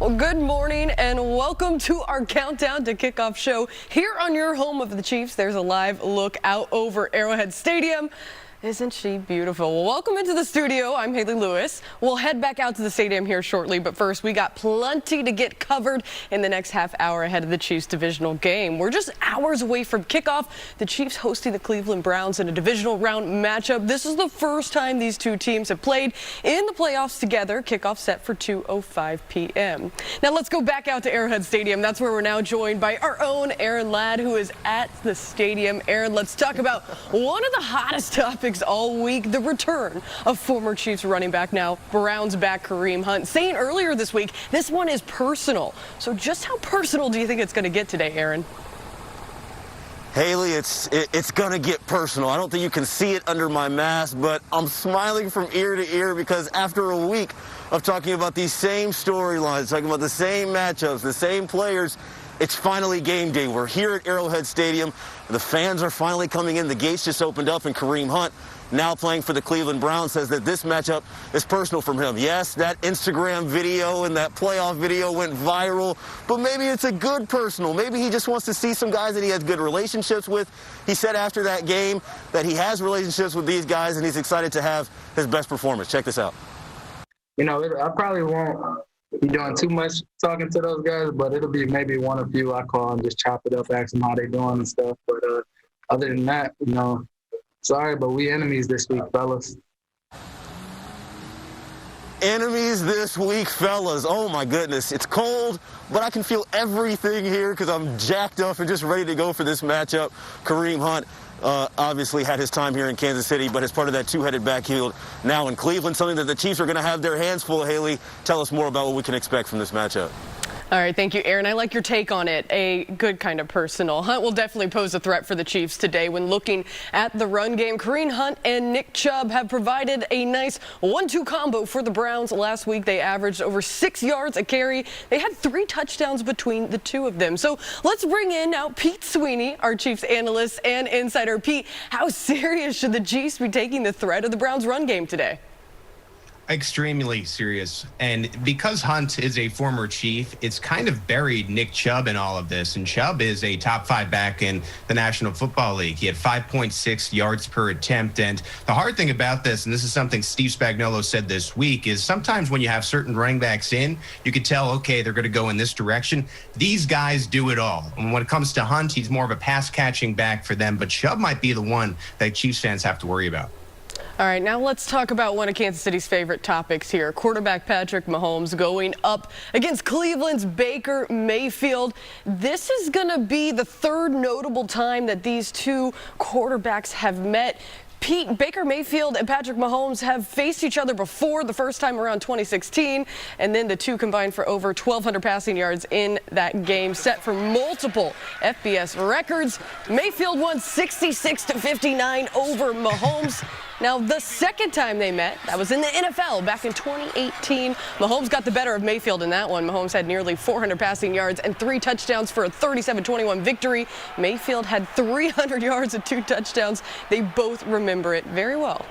Well, good morning and welcome to our Countdown to Kickoff show here on your home of the Chiefs. There's a live look out over Arrowhead Stadium. Isn't she beautiful? Well, welcome into the studio. I'm Hayley Lewis. We'll head back out to the stadium here shortly, but first we got plenty to get covered in the next half hour ahead of the Chiefs divisional game. We're just hours away from kickoff. The Chiefs hosting the Cleveland Browns in a divisional round matchup. This is the first time these two teams have played in the playoffs together. Kickoff set for 2:05 p.m. Now let's go back out to Arrowhead Stadium. That's where we're now joined by our own Aaron Ladd, who is at the stadium. Aaron, let's talk about one of the hottest topics all week, the return of former Chiefs running back, now Browns back, Kareem Hunt, saying earlier this week this one is personal. So just how personal do you think it's going to get today, Aaron? Haley, it's going to get personal. I don't think you can see it under my mask, but I'm smiling from ear to ear because after a week of talking about these same storylines, talking about the same matchups, the same players, it's finally game day. We're here at Arrowhead Stadium. The fans are finally coming in. The gates just opened up, and Kareem Hunt, now playing for the Cleveland Browns, says that this matchup is personal from him. Yes, that Instagram video and that playoff video went viral, but maybe it's a good personal. Maybe he just wants to see some guys that he has good relationships with. He said after that game that he has relationships with these guys, and he's excited to have his best performance. Check this out. You know, I probably won't be doing too much talking to those guys, but it'll be maybe one or few I call and just chop it up, ask them how they doing and stuff. But other than that, you know, sorry, but we enemies this week, fellas. Enemies this week, fellas. Oh, my goodness. It's cold, but I can feel everything here because I'm jacked up and just ready to go for this matchup. Kareem Hunt obviously had his time here in Kansas City, but as part of that two-headed backfield now in Cleveland, something that the Chiefs are going to have their hands full. Haley, tell us more about what we can expect from this matchup. All right, thank you, Aaron. I like your take on it. A good kind of personal. Hunt will definitely pose a threat for the Chiefs today when looking at the run game. Kareem Hunt and Nick Chubb have provided a nice 1-2 combo for the Browns. Last week, they averaged over 6 yards a carry. They had 3 touchdowns between the two of them. So let's bring in now Pete Sweeney, our Chiefs analyst and insider. Pete, how serious should the Chiefs be taking the threat of the Browns run game today? Extremely serious. And because Hunt is a former Chief, it's kind of buried Nick Chubb in all of this. And Chubb is a top 5 back in the National Football League. He had 5.6 yards per attempt. And the hard thing about this, and this is something Steve Spagnuolo said this week, is sometimes when you have certain running backs in, you could tell, okay, they're going to go in this direction. These guys do it all. And when it comes to Hunt, he's more of a pass-catching back for them. But Chubb might be the one that Chiefs fans have to worry about. All right, now let's talk about one of Kansas City's favorite topics here. Quarterback Patrick Mahomes going up against Cleveland's Baker Mayfield. This is going to be the third notable time that these two quarterbacks have met. Pete, Baker Mayfield and Patrick Mahomes have faced each other before, the first time around 2016, and then the two combined for over 1,200 passing yards in that game, set for multiple FBS records. Mayfield won 66-59 over Mahomes. Now, the second time they met, that was in the NFL back in 2018. Mahomes got the better of Mayfield in that one. Mahomes had nearly 400 passing yards and 3 touchdowns for a 37-21 victory. Mayfield had 300 yards and 2 touchdowns. They both remember it very well.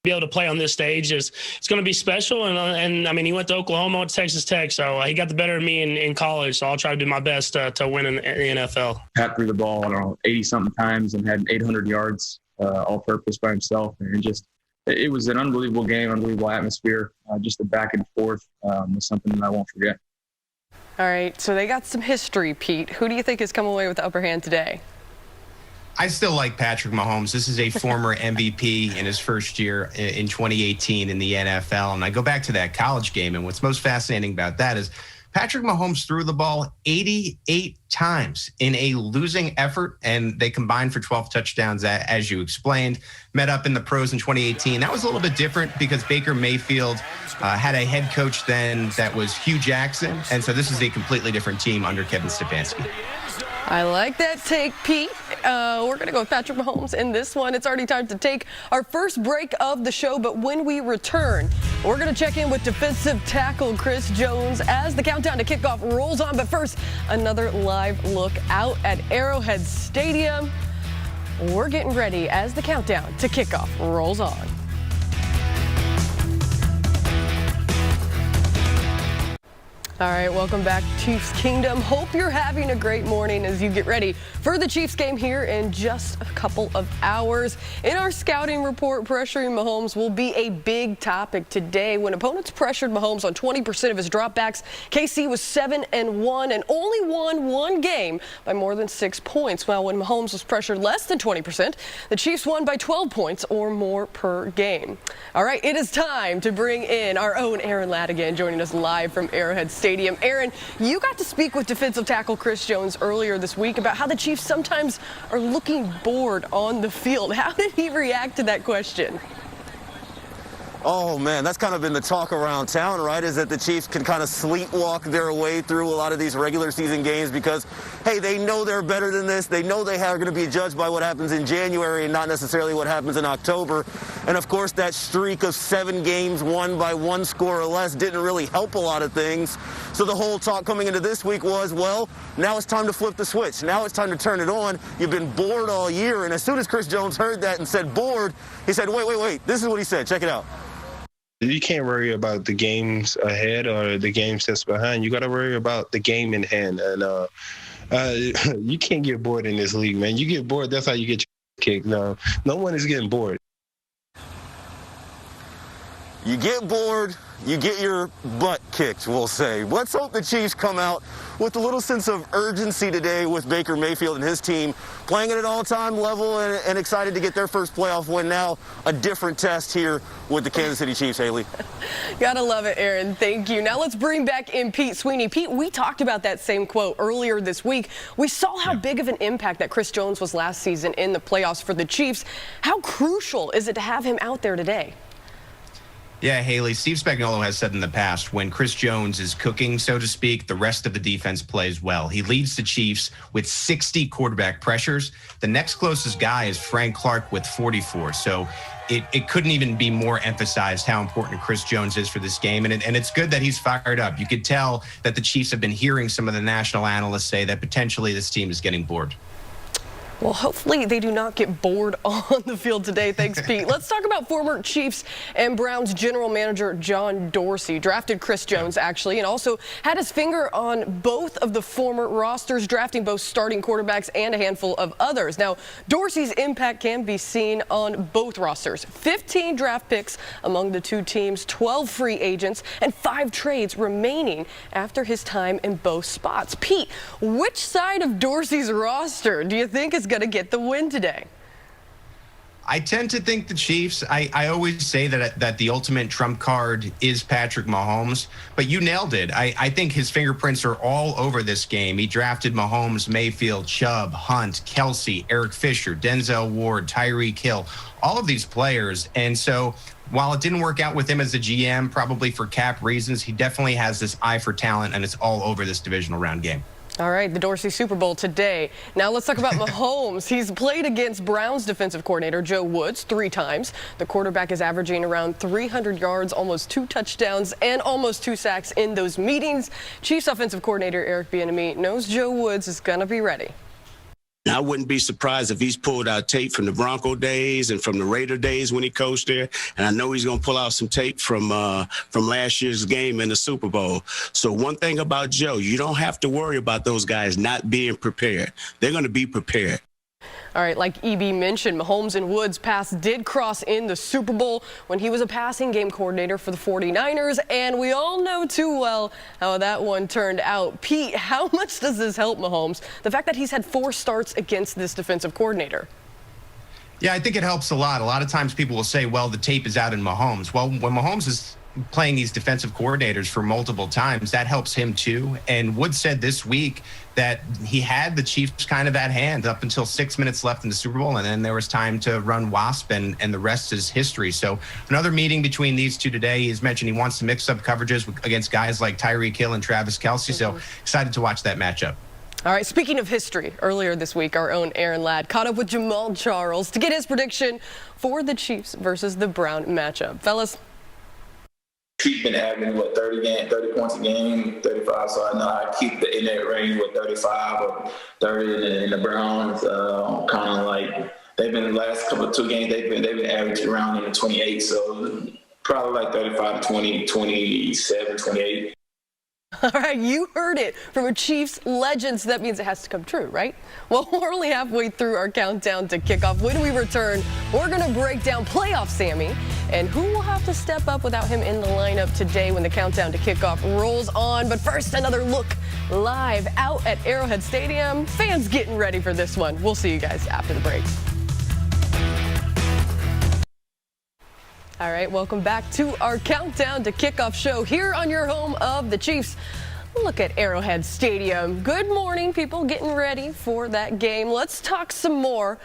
Be able to play on this stage it's going to be special, and I mean, he went to Oklahoma, went to Texas Tech, so he got the better of me in college, so I'll try to do my best to win in the NFL. Pat threw the ball, I don't know, 80-something times and had 800 yards all-purpose by himself, and it was an unbelievable game, unbelievable atmosphere. Just the back and forth was something that I won't forget. All right, so they got some history, Pete. Who do you think has come away with the upper hand today? I still like Patrick Mahomes. This is a former MVP in his first year in 2018 in the NFL. And I go back to that college game, and what's most fascinating about that is Patrick Mahomes threw the ball 88 times in a losing effort, and they combined for 12 touchdowns, as you explained. Met up in the pros in 2018. That was a little bit different because Baker Mayfield had a head coach then that was Hugh Jackson, and so this is a completely different team under Kevin Stefanski. I like that take, Pete. We're going to go with Patrick Mahomes in this one. It's already time to take our first break of the show, but when we return, we're going to check in with defensive tackle Chris Jones as the countdown to kickoff rolls on. But first, another live look out at Arrowhead Stadium. We're getting ready as the countdown to kickoff rolls on. All right, welcome back, Chiefs Kingdom. Hope you're having a great morning as you get ready for the Chiefs game here in just a couple of hours. In our scouting report, pressuring Mahomes will be a big topic today. When opponents pressured Mahomes on 20% of his dropbacks, KC was 7-1 and only won one game by more than 6 points. While when Mahomes was pressured less than 20%, the Chiefs won by 12 points or more per game. All right, it is time to bring in our own Aaron Ladd again, joining us live from Arrowhead Stadium. Aaron, you got to speak with defensive tackle Chris Jones earlier this week about how the Chiefs sometimes are looking bored on the field. How did he react to that question? Oh, man, that's kind of been the talk around town, right, is that the Chiefs can kind of sleepwalk their way through a lot of these regular season games because, hey, they know they're better than this. They know they are going to be judged by what happens in January and not necessarily what happens in October. And, of course, that streak of 7 games won by 1 score or less didn't really help a lot of things. So the whole talk coming into this week was, well, now it's time to flip the switch. Now it's time to turn it on. You've been bored all year. And as soon as Chris Jones heard that and said bored, he said, wait. This is what he said. Check it out. You can't worry about the games ahead or the games that's behind. You got to worry about the game in hand. And you can't get bored in this league, man. You get bored, that's how you get your kicked. No one is getting bored. You get bored, you get your butt kicked, we'll say. Let's hope the Chiefs come out with a little sense of urgency today with Baker Mayfield and his team playing at an all-time level and excited to get their first playoff win. Now a different test here with the Kansas City Chiefs, Hayley. Gotta love it, Aaron. Thank you. Now let's bring back in Pete Sweeney. Pete, we talked about that same quote earlier this week. We saw how big of an impact that Chris Jones was last season in the playoffs for the Chiefs. How crucial is it to have him out there today? Yeah, Hayley, Steve Spagnuolo has said in the past, when Chris Jones is cooking, so to speak, the rest of the defense plays well. He leads the Chiefs with 60 quarterback pressures. The next closest guy is Frank Clark with 44. So it couldn't even be more emphasized how important Chris Jones is for this game. And it's good that he's fired up. You could tell that the Chiefs have been hearing some of the national analysts say that potentially this team is getting bored. Well, hopefully they do not get bored on the field today. Thanks, Pete. Let's talk about former Chiefs and Browns general manager John Dorsey. Drafted Chris Jones, actually, and also had his finger on both of the former rosters, drafting both starting quarterbacks and a handful of others. Now, Dorsey's impact can be seen on both rosters. 15 draft picks among the two teams, 12 free agents, and 5 trades remaining after his time in both spots. Pete, which side of Dorsey's roster do you think is going to get the win today? I tend to think the Chiefs. I always say that the ultimate trump card is Patrick Mahomes, but you nailed it. I think his fingerprints are all over this game. He drafted Mahomes, Mayfield, Chubb, Hunt, Kelsey, Eric Fisher, Denzel Ward, Tyreek Hill, all of these players. And so while it didn't work out with him as a GM, probably for cap reasons, he definitely has this eye for talent, and it's all over this divisional round game. All right, the Dorsey Super Bowl today. Now let's talk about Mahomes. He's played against Browns defensive coordinator Joe Woods 3 times. The quarterback is averaging around 300 yards, almost 2 touchdowns, and almost 2 sacks in those meetings. Chiefs offensive coordinator Eric Bieniemy knows Joe Woods is going to be ready. I wouldn't be surprised if he's pulled out tape from the Bronco days and from the Raider days when he coached there. And I know he's going to pull out some tape from last year's game in the Super Bowl. So one thing about Joe, you don't have to worry about those guys not being prepared. They're going to be prepared. All right, like EB mentioned, Mahomes and Woods' pass did cross in the Super Bowl when he was a passing game coordinator for the 49ers, and we all know too well how that one turned out. Pete, how much does this help Mahomes, the fact that he's had 4 starts against this defensive coordinator? Yeah, I think it helps a lot. A lot of times people will say, well, the tape is out in Mahomes. Well, when Mahomes is playing these defensive coordinators for multiple times, that helps him too. And Wood said this week that he had the Chiefs kind of at hand up until 6 minutes left in the Super Bowl, and then there was time to run WASP, and the rest is history. So another meeting between these two today. He's mentioned he wants to mix up coverages against guys like Tyreek Hill and Travis Kelce. So excited to watch that matchup. All right, speaking of history, earlier this week, our own Aaron Ladd caught up with Jamal Charles to get his prediction for the Chiefs versus the Brown matchup. Fellas? Chiefs been averaging, 30 points a game, 35. So I know I keep in that range with 35 or 30, and the Browns kind of like they've been the last couple of 2 games they've been averaging around in the 28. So probably like 35 to 20, 27, 28. All right, you heard it from a Chiefs legend, so that means it has to come true, right? Well, we're only halfway through our countdown to kickoff. When we return, we're going to break down playoff Sammy and who will have to step up without him in the lineup today when the countdown to kickoff rolls on. But first, another look live out at Arrowhead Stadium. Fans getting ready for this one. We'll see you guys after the break. All right, welcome back to our countdown to kickoff show here on your home of the Chiefs. Look at Arrowhead Stadium. Good morning, people getting ready for that game. Let's talk some more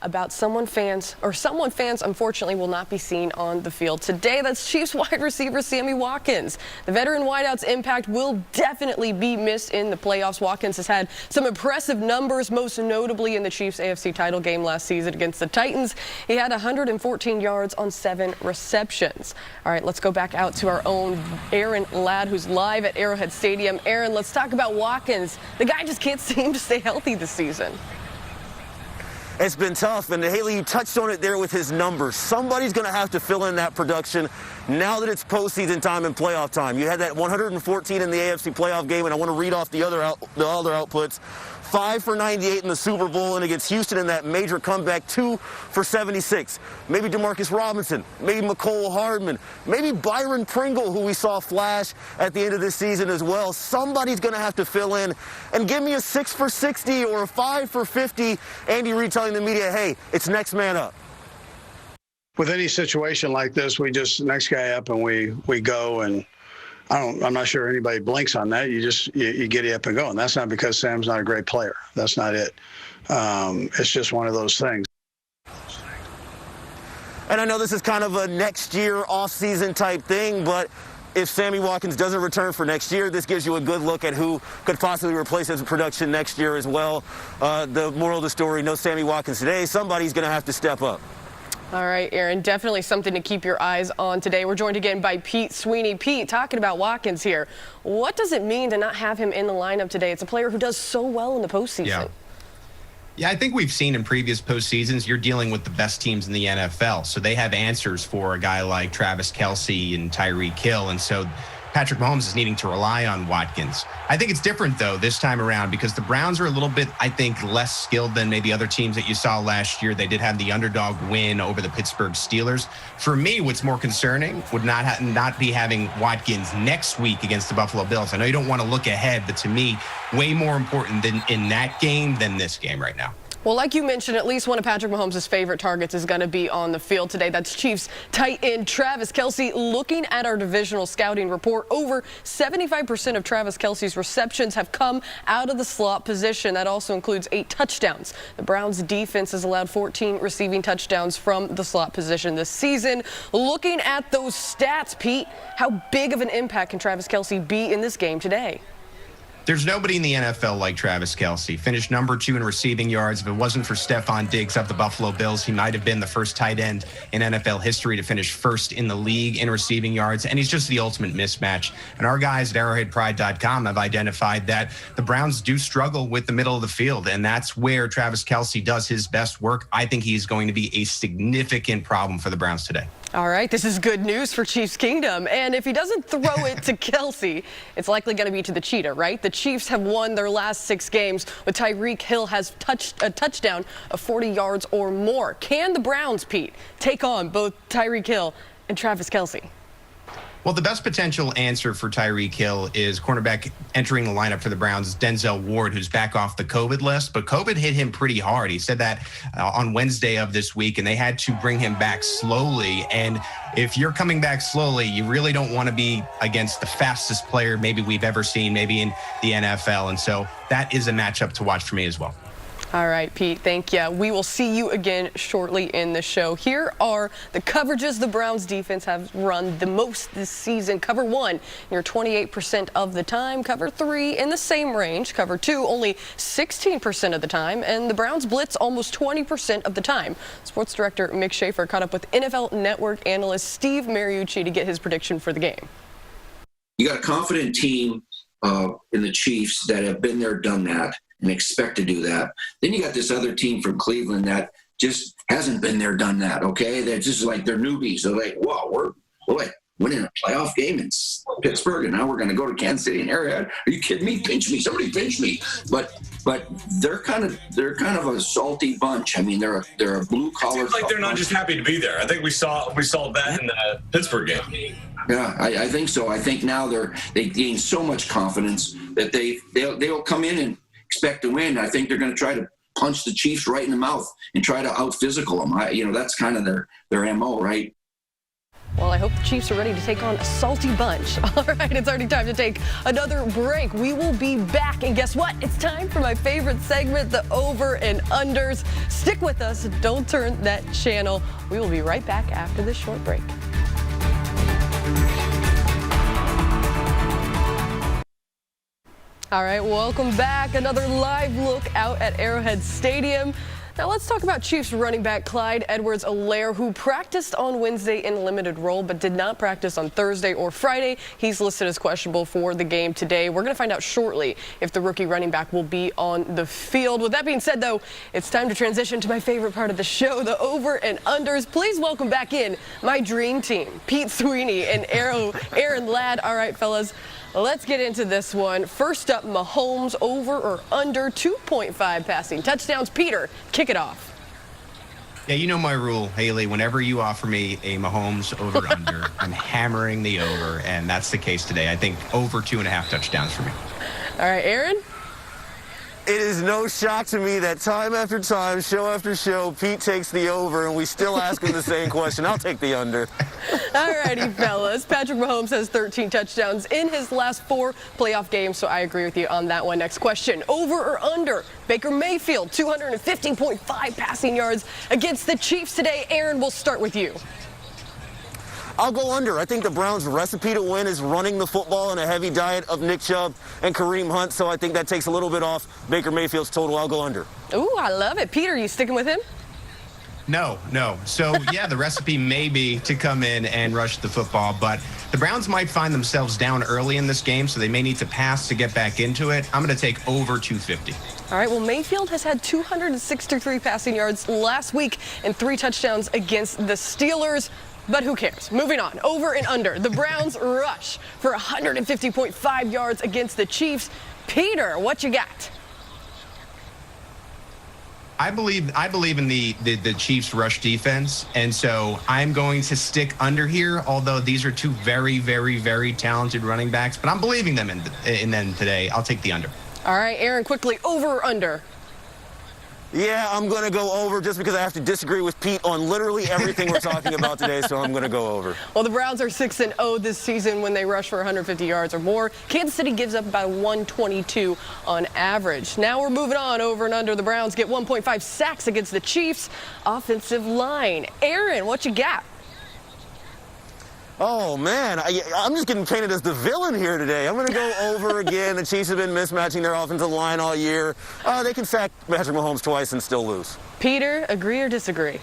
about someone fans unfortunately will not be seen on the field today. That's Chiefs wide receiver Sammy Watkins. The veteran wideout's impact will definitely be missed in the playoffs. Watkins has had some impressive numbers, most notably in the Chiefs AFC title game last season against the Titans. He had 114 yards on 7 receptions. All right, let's go back out to our own Aaron Ladd, who's live at Arrowhead Stadium. Aaron, let's talk about Watkins. The guy just can't seem to stay healthy this season. It's been tough, and Hayley, you touched on it there with his numbers. Somebody's going to have to fill in that production now that it's postseason time and playoff time. You had that 114 in the AFC playoff game, and I want to read off the other outputs. 5 for 98 in the Super Bowl and against Houston in that major comeback, 2 for 76. Maybe Demarcus Robinson, maybe McCole Hardman, maybe Byron Pringle, who we saw flash at the end of this season as well. Somebody's going to have to fill in and give me a 6 for 60 or a 5 for 50. Andy Reid telling the media, hey, it's next man up. With any situation like this, we just next guy up and we go, and I'm not sure anybody blinks on that. You get up and go. And that's not because Sam's not a great player. That's not it. It's just one of those things. And I know this is kind of a next year off-season type thing, but if Sammy Watkins doesn't return for next year, this gives you a good look at who could possibly replace his production next year as well. The moral of the story, no Sammy Watkins today. Somebody's going to have to step up. All right, Aaron, definitely something to keep your eyes on today. We're joined again by Pete Sweeney. Pete, talking about Watkins here. What does it mean to not have him in the lineup today? It's a player who does so well in the postseason. Yeah, I think we've seen in previous postseasons, you're dealing with the best teams in the NFL. So they have answers for a guy like Travis Kelce and Tyreek Hill. And so Patrick Mahomes is needing to rely on Watkins. I think it's different, though, this time around because the Browns are a little bit, I think, less skilled than maybe other teams that you saw last year. They did have the underdog win over the Pittsburgh Steelers. For me, what's more concerning would not be having Watkins next week against the Buffalo Bills. I know you don't want to look ahead, but to me, way more important than in that game than this game right now. Well, like you mentioned, at least one of Patrick Mahomes' favorite targets is going to be on the field today. That's Chiefs tight end Travis Kelce. Looking at our divisional scouting report, over 75% of Travis Kelce's receptions have come out of the slot position. That also includes 8 touchdowns. The Browns' defense has allowed 14 receiving touchdowns from the slot position this season. Looking at those stats, Pete, how big of an impact can Travis Kelce be in this game today? There's nobody in the NFL like Travis Kelce. Finished number 2 in receiving yards. If it wasn't for Stephon Diggs of the Buffalo Bills, he might have been the first tight end in NFL history to finish first in the league in receiving yards. And he's just the ultimate mismatch. And our guys at arrowheadpride.com have identified that the Browns do struggle with the middle of the field. And that's where Travis Kelce does his best work. I think he's going to be a significant problem for the Browns today. All right, this is good news for Chiefs Kingdom. And if he doesn't throw it to Kelce, it's likely going to be to the cheetah, right? The Chiefs have won their last 6 games with Tyreek Hill has touched a touchdown of 40 yards or more. Can the Browns, Pete, take on both Tyreek Hill and Travis Kelce? Well, the best potential answer for Tyreek Hill is cornerback entering the lineup for the Browns is Denzel Ward, who's back off the COVID list. But COVID hit him pretty hard. He said that on Wednesday of this week, and they had to bring him back slowly. And if you're coming back slowly, you really don't want to be against the fastest player maybe we've ever seen, maybe in the NFL. And so that is a matchup to watch for me as well. All right, Pete, thank you. We will see you again shortly in the show. Here are the coverages the Browns defense have run the most this season. Cover 1, near 28% of the time. Cover 3, in the same range. Cover 2, only 16% of the time. And the Browns blitz almost 20% of the time. Sports director Mick Schaefer caught up with NFL Network analyst Steve Mariucci to get his prediction for the game. You got a confident team in the Chiefs that have been there, done that, and expect to do that. Then you got this other team from Cleveland that just hasn't been there, done that, okay? They're just like, they're newbies. They're like, whoa, we're like winning a playoff game in Pittsburgh, and now we're going to go to Kansas City and Arrowhead. Are you kidding me? Pinch me, somebody pinch me. But they're kind of a salty bunch. I mean, they're a blue collar. Seems like they're not just happy to be there. I think we saw that in the Pittsburgh game. Yeah, I think so. I think now they gain so much confidence that they'll come in and expect to win. I think they're going to try to punch the Chiefs right in the mouth and try to out-physical them. That's kind of their MO, right? Well, I hope the Chiefs are ready to take on a salty bunch. All right, it's already time to take another break. We will be back, and guess what? It's time for my favorite segment, the Over and Unders. Stick with us. Don't turn that channel. We will be right back after this short break. All right, welcome back. Another live look out at Arrowhead Stadium. Now let's talk about Chiefs running back Clyde Edwards-Helaire, who practiced on Wednesday in limited role but did not practice on Thursday or Friday. He's listed as questionable for the game today. We're going to find out shortly if the rookie running back will be on the field. With that being said, though, it's time to transition to my favorite part of the show, the Over and Unders. Please welcome back in my dream team, Pete Sweeney and Aaron Ladd. All right, fellas. Let's get into this one. First up, Mahomes over or under 2.5 passing touchdowns. Peter, kick it off. Yeah, you know my rule, Hayley. Whenever you offer me a Mahomes over-under, I'm hammering the over, and that's the case today. I think over 2.5 touchdowns for me. All right, Aaron? It is no shock to me that time after time, show after show, Pete takes the over, and we still ask him the same question. I'll take the under. All righty, fellas. Patrick Mahomes has 13 touchdowns in his last 4 playoff games, so I agree with you on that one. Next question, over or under? Baker Mayfield, 250.5 passing yards against the Chiefs today. Aaron, we'll start with you. I'll go under. I think the Browns' recipe to win is running the football and a heavy diet of Nick Chubb and Kareem Hunt, so I think that takes a little bit off Baker Mayfield's total. I'll go under. Ooh, I love it. Peter, you sticking with him? No. So, yeah, the recipe may be to come in and rush the football, but the Browns might find themselves down early in this game, so they may need to pass to get back into it. I'm going to take over 250. All right, well, Mayfield has had 263 passing yards last week and 3 touchdowns against the Steelers. But who cares? Moving on, over and under. The Browns rush for 150.5 yards against the Chiefs. Peter, what you got? I believe in the Chiefs' rush defense, and so I'm going to stick under here, although these are 2 very, very, very talented running backs. But I'm believing them in them today. I'll take the under. All right, Aaron, quickly, over or under? Yeah, I'm going to go over just because I have to disagree with Pete on literally everything we're talking about today, so I'm going to go over. Well, the Browns are 6-0 this season when they rush for 150 yards or more. Kansas City gives up about 122 on average. Now we're moving on, over and under. The Browns get 1.5 sacks against the Chiefs' offensive line. Aaron, what you got? Oh, man, I'm just getting painted as the villain here today. I'm going to go over again. The Chiefs have been mismatching their offensive line all year. They can sack Patrick Mahomes twice and still lose. Peter, agree or disagree?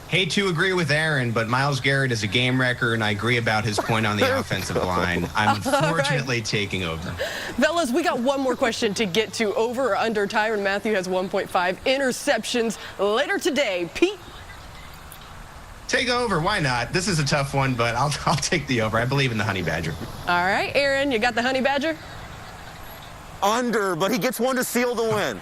Hate to agree with Aaron, but Myles Garrett is a game wrecker, and I agree about his point on the offensive line. I'm unfortunately taking over. Fellas, we got one more question to get to. Over or under? Tyrann Mathieu has 1.5 interceptions later today. Pete? Take over. Why not? This is a tough one, but I'll take the over. I believe in the Honey Badger. All right, Aaron, you got the Honey Badger? Under, but he gets one to seal the win.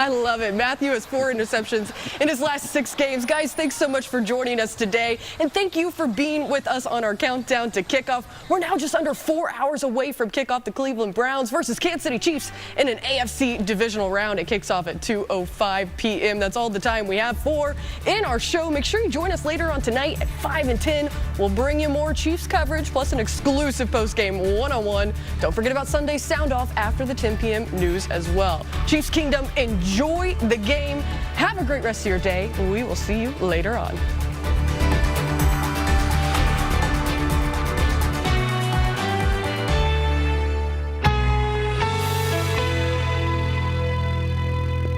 I love it. Mathieu has 4 interceptions in his last 6 games. Guys, thanks so much for joining us today. And thank you for being with us on our countdown to kickoff. We're now just under 4 hours away from kickoff. The Cleveland Browns versus Kansas City Chiefs in an AFC divisional round. It kicks off at 2:05 p.m. That's all the time we have for in our show. Make sure you join us later on tonight at 5 and 10. We'll bring you more Chiefs coverage plus an exclusive post-game one-on-one. Don't forget about Sunday's sound off after the 10 p.m. news as well. Chiefs Kingdom, enjoy the game. Have a great rest of your day. We will see you later on.